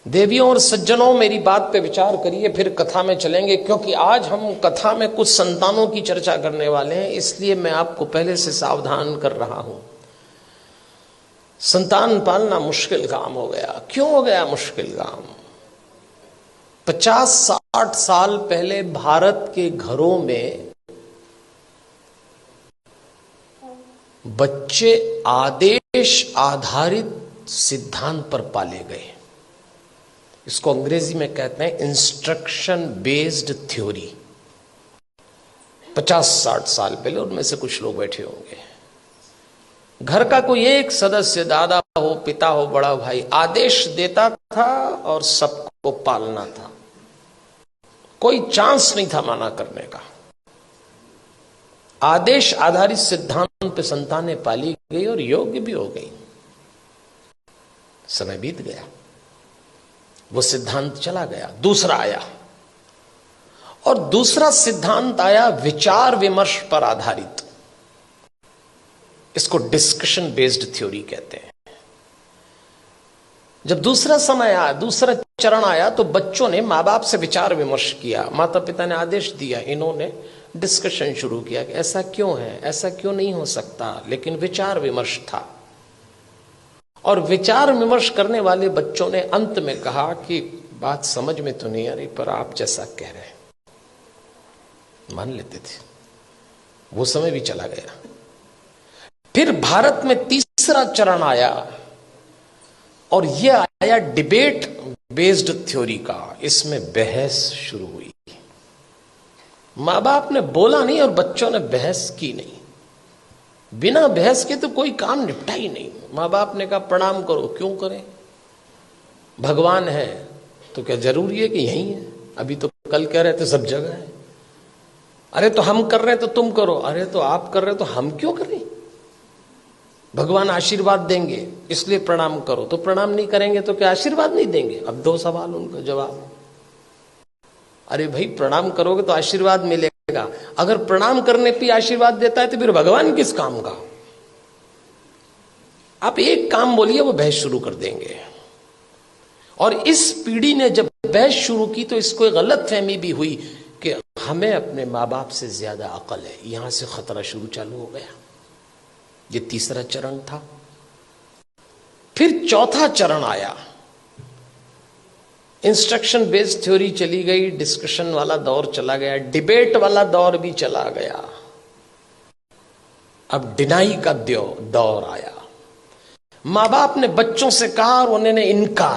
देवियों और सज्जनों, मेरी बात पे विचार करिए, फिर कथा में चलेंगे, क्योंकि आज हम कथा में कुछ संतानों की चर्चा करने वाले हैं, इसलिए मैं आपको पहले से सावधान कर रहा हूं। संतान पालना मुश्किल काम हो गया। क्यों हो गया मुश्किल काम? 50-60 साल पहले भारत के घरों में बच्चे आदेश आधारित सिद्धांत पर पाले गए। इसको अंग्रेजी में कहते हैं इंस्ट्रक्शन बेस्ड थ्योरी। 50-60 साल पहले, उनमें से कुछ लोग बैठे होंगे, घर का कोई एक सदस्य, दादा हो, पिता हो, बड़ा भाई, आदेश देता था और सबको पालना था। कोई चांस नहीं था मना करने का। आदेश आधारित सिद्धांत पे संतानें पाली गई और योग्य भी हो गई। समय बीत गया, वो सिद्धांत चला गया, दूसरा आया, और दूसरा सिद्धांत आया विचार विमर्श पर आधारित। इसको डिस्कशन बेस्ड थ्योरी कहते हैं। जब दूसरा समय आया, दूसरा चरण आया, तो बच्चों ने मां बाप से विचार विमर्श किया, माता पिता ने आदेश दिया, इन्होंने डिस्कशन शुरू किया कि ऐसा क्यों है, ऐसा क्यों नहीं हो सकता, लेकिन विचार विमर्श था। और विचार विमर्श करने वाले बच्चों ने अंत में कहा कि बात समझ में तो नहीं आ रही, पर आप जैसा कह रहे हैं मान लेते थे। वो समय भी चला गया। फिर भारत में तीसरा चरण आया, और यह आया डिबेट बेस्ड थ्योरी का। इसमें बहस शुरू हुई। मां बाप ने बोला नहीं और बच्चों ने बहस की नहीं। बिना बहस के तो कोई काम निपटा ही नहीं। मां बाप ने कहा प्रणाम करो, क्यों करें? भगवान है तो क्या जरूरी है कि यही है? अभी तो कल कह रहे थे सब जगह है। अरे तो हम कर रहे हैं तो तुम करो, अरे तो आप कर रहे हो तो हम क्यों करें? भगवान आशीर्वाद देंगे इसलिए प्रणाम करो, तो प्रणाम नहीं करेंगे तो क्या आशीर्वाद नहीं देंगे? अब दो सवाल, उनका जवाब। अरे भाई, प्रणाम करोगे तो आशीर्वाद मिलेगा। अगर प्रणाम करने पे आशीर्वाद देता है तो फिर भगवान किस काम का? आप एक काम बोलिए, वो बहस शुरू कर देंगे। और इस पीढ़ी ने जब बहस शुरू की तो इसको एक गलत फहमी भी हुई कि हमें अपने माँ बाप से ज्यादा अकल है। यहां से खतरा शुरू चालू हो गया। ये तीसरा चरण था। फिर चौथा चरण आया। इंस्ट्रक्शन बेस्ड थ्योरी चली गई, डिस्कशन वाला दौर चला गया, डिबेट वाला दौर भी चला गया। अब डिनाई का दौर आया। मां बाप ने बच्चों से कहा और उन्होंने इनकार